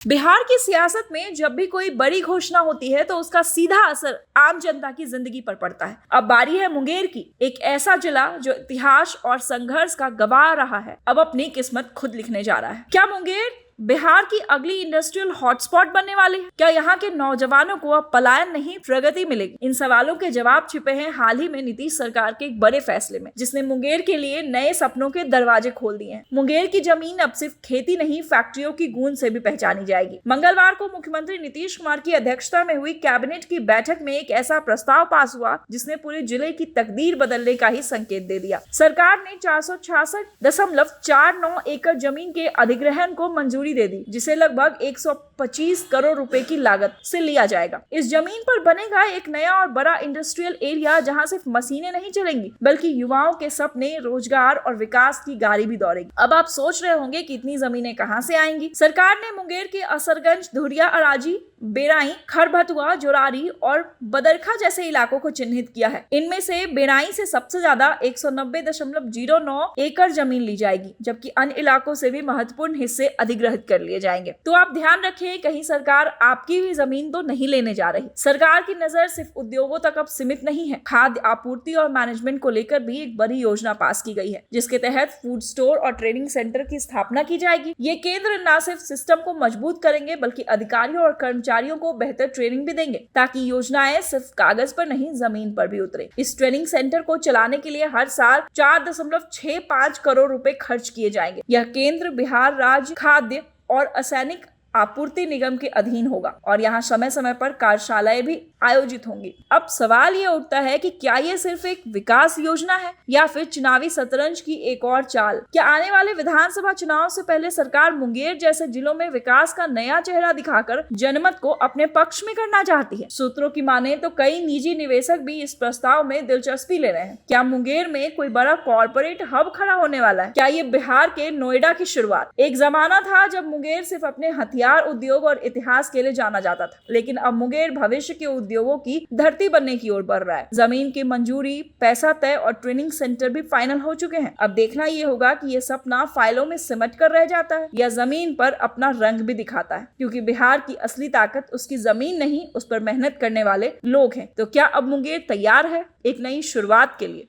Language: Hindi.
बिहार की सियासत में जब भी कोई बड़ी घोषणा होती है तो उसका सीधा असर आम जनता की जिंदगी पर पड़ता है। अब बारी है मुंगेर की, एक ऐसा जिला जो इतिहास और संघर्ष का गवाह रहा है, अब अपनी किस्मत खुद लिखने जा रहा है। क्या मुंगेर बिहार की अगली इंडस्ट्रियल हॉटस्पॉट बनने वाली है? क्या यहाँ के नौजवानों को अब पलायन नहीं प्रगति मिलेगी? इन सवालों के जवाब छिपे हैं हाल ही में नीतीश सरकार के एक बड़े फैसले में, जिसने मुंगेर के लिए नए सपनों के दरवाजे खोल दिए हैं। मुंगेर की जमीन अब सिर्फ खेती नहीं, फैक्ट्रियों की गूंज से भी पहचानी जाएगी। मंगलवार को मुख्यमंत्री नीतीश कुमार की अध्यक्षता में हुई कैबिनेट की बैठक में एक ऐसा प्रस्ताव पास हुआ जिसने पूरे जिले की तकदीर बदलने का ही संकेत दे दिया। सरकार ने 466.49 एकड़ जमीन के अधिग्रहण को मंजूरी दे दी, जिसे लगभग 125 करोड़ रुपए की लागत से लिया जाएगा। इस जमीन पर बनेगा एक नया और बड़ा इंडस्ट्रियल एरिया, जहां सिर्फ मशीनें नहीं चलेंगी बल्कि युवाओं के सपने, रोजगार और विकास की गाड़ी भी दौड़ेगी। अब आप सोच रहे होंगे कि इतनी जमीनें कहां से आएंगी। सरकार ने मुंगेर के असरगंज, धुरिया, अराजी, बेराई, खरभतुआ, जोरारी और बदरखा जैसे इलाकों को चिन्हित किया है। इनमें से बेराई से सबसे ज्यादा 190.09 एकड़ जमीन ली जाएगी, जबकि अन्य इलाकों से भी महत्वपूर्ण हिस्से अधिग्रहित कर लिए जाएंगे। तो आप ध्यान रखें, कहीं सरकार आपकी भी जमीन तो नहीं लेने जा रही। सरकार की नजर सिर्फ उद्योगों तक अब सीमित नहीं है। खाद्य आपूर्ति और मैनेजमेंट को लेकर भी एक बड़ी योजना पास की गई है, जिसके तहत फूड स्टोर और ट्रेनिंग सेंटर की स्थापना की जाएगी। ये केंद्र न सिर्फ सिस्टम को मजबूत करेंगे बल्कि अधिकारियों और कर्मचारियों को बेहतर ट्रेनिंग भी देंगे, ताकि योजनाएं सिर्फ कागज पर नहीं, जमीन पर भी उतरे। इस ट्रेनिंग सेंटर को चलाने के लिए हर साल 4.65 करोड़ रुपए खर्च किए जाएंगे। यह केंद्र बिहार राज्य खाद्य और असैनिक आपूर्ति निगम के अधीन होगा और यहाँ समय समय पर कार्यशालाएं भी आयोजित होंगी। अब सवाल ये उठता है कि क्या ये सिर्फ एक विकास योजना है या फिर चुनावी शतरंज की एक और चाल? क्या आने वाले विधानसभा चुनाव से पहले सरकार मुंगेर जैसे जिलों में विकास का नया चेहरा दिखाकर जनमत को अपने पक्ष में करना चाहती है? सूत्रों की माने तो कई निजी निवेशक भी इस प्रस्ताव में दिलचस्पी ले रहे हैं। क्या मुंगेर में कोई बड़ा कॉर्पोरेट हब खड़ा होने वाला है? क्या ये बिहार के नोएडा की शुरुआत? एक जमाना था जब मुंगेर सिर्फ अपने हथियार उद्योग और इतिहास के लिए जाना जाता था, लेकिन अब मुंगेर भविष्य के उद्योगों की धरती बनने की ओर बढ़ रहा है। जमीन की मंजूरी, पैसा तय और ट्रेनिंग सेंटर भी फाइनल हो चुके हैं। अब देखना ये होगा कि ये सपना फाइलों में सिमट कर रह जाता है या जमीन पर अपना रंग भी दिखाता है, क्योंकि बिहार की असली ताकत उसकी जमीन नहीं, उस पर मेहनत करने वाले लोग हैं। तो क्या अब मुंगेर तैयार है एक नई शुरुआत के लिए?